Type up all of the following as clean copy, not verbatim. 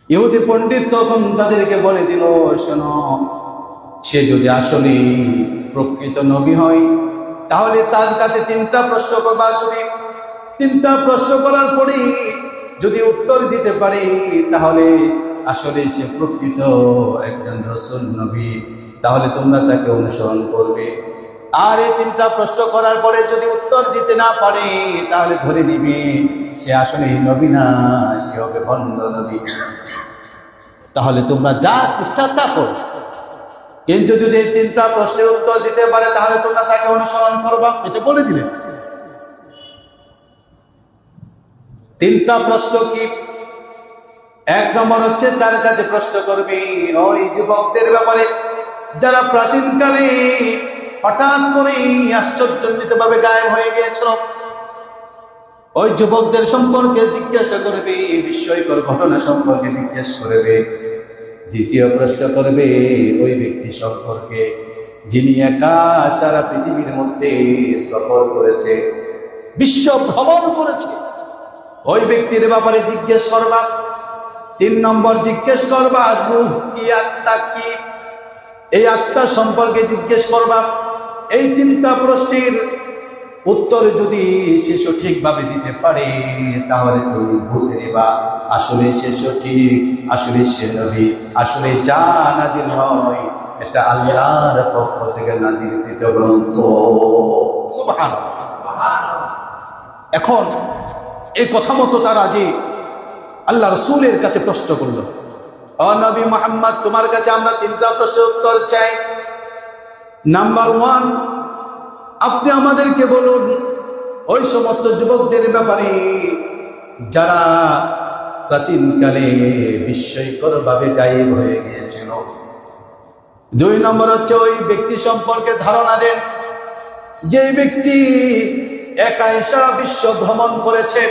ইহুদি পণ্ডিত তখন তাদেরকে বলে দিল, শোনো, সে যদি আসলে প্রকৃত নবী হয় তাহলে তার কাছে 3টা প্রশ্ন করবা। যদি 3টা প্রশ্ন করার পরে যদি উত্তর দিতে পারে তাহলে আসলে সে প্রকৃত একজন রাসূল নবী, তাহলে তোমরা তাকে অনুসরণ করবে। আর এই 3টা প্রশ্ন করার পরে যদি উত্তর দিতে না পারে তাহলে ধরে নিবে সে আসলে নবী না, সে হবে ভণ্ড নবী। তাহলে তোমরা যা ইচ্ছা তা করো, কিন্তু যদি এই 3টা প্রশ্নের উত্তর দিতে পারে তাহলে তোমরা তাকে অনুসরণ করবা। এটা বলে দিলেন। 3টা প্রশ্ন কি? 1 নম্বর হচ্ছে তার কাছে প্রশ্ন করবে ওই যুবকদের ব্যাপারে যারা প্রাচীনকালে হঠাৎ করে আশ্চর্যজনিতভাবে গায়েব হয়ে গিয়েছিল। ওই যুবকদের সম্পর্কে জিজ্ঞাসা করবে, বিস্ময়কর ঘটনা সম্পর্কে জিজ্ঞেস করবে। দ্বিতীয় প্রশ্ন করবে ওই ব্যক্তি সম্পর্কে যিনি একা সারা পৃথিবীর মধ্যে সফর করেছে, বিশ্ব ভ্রমণ করেছে, ওই ব্যক্তির ব্যাপারে জিজ্ঞেস করবা। 3 নম্বর জিজ্ঞেস করবা রূহ কি, আত্মা কি, এই আত্মা সম্পর্কে জিজ্ঞেস করবা। এই 3টা প্রশ্নের উত্তর যদি সে সঠিকভাবে দিতে পারে তাহলে তুমি বুঝে নিবা আসলে সে সঠিক, আসলে সে নবী, আসলে যা নাজিল হয় এটা আল্লাহর পক্ষ থেকে নাজিলকৃত গ্রন্থ। সুবহানাল্লাহ। এখন এই কথা মতো তারা যে আল্লাহ রাসূলের কাছে প্রশ্ন করল, ও নবী মুহাম্মদ, তোমার কাছে আমরা 3টা প্রশ্নের উত্তর চাই। নাম্বার 1, আপনি আমাদেরকে বলুন ওই সমস্ত যুবকদের ব্যাপারে যারা প্রাচীনকালে বিস্ময়করভাবে গায়েব হয়ে গিয়েছিল। 2 নম্বর হচ্ছে ওই ব্যক্তি সম্পর্কে ধারণা দেন যে ব্যক্তি একাই সারা বিশ্ব ভ্রমণ করেছে।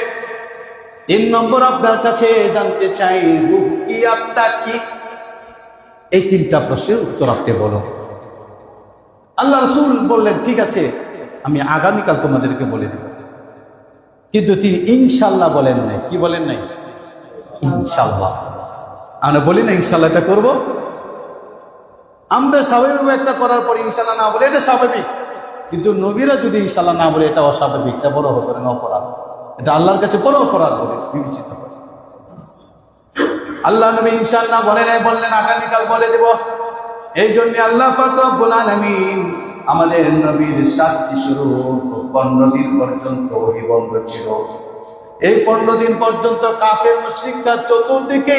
3 নম্বর আপনার কাছে জানতে চাই রূহ কি, আত্মা কি। এই 3টা প্রশ্নের উত্তর আপনি বলুন। আল্লাহ রাসূল বললেন, ঠিক আছে, আমি আগামীকাল তোমাদেরকে বলে দেব। কিন্তু তিনি ইনশাল্লাহ বলেন নাই। কি বলেন নাই? ইনশাল্লাহ। আমরা বলি না ইনশাল্লাহ এটা করবো। আমরা স্বাভাবিক একটা করার পর ইনশাল্লাহ না বলে এটা স্বাভাবিক, কিন্তু নবীরা যদি ইনশাল্লাহ না বলে এটা অস্বাভাবিক, এটা বড় হতো না, অপরাধ। এটা আল্লাহর কাছে বড় অপরাধ বলে বিবেচিত হয়। আল্লাহ নবী ইনশাল্লাহ বলে নাই, বললেন আগামীকাল বলে দেব। এই জন্য আল্লাহ পাক রব্বুল আলামিন আমাদের নবীর শাস্তি স্বরূপ 15 দিন পর্যন্ত ওহী বন্ধ ছিল। এই 15 দিন পর্যন্ত কাফের মুশরিকরা চতুর্দিকে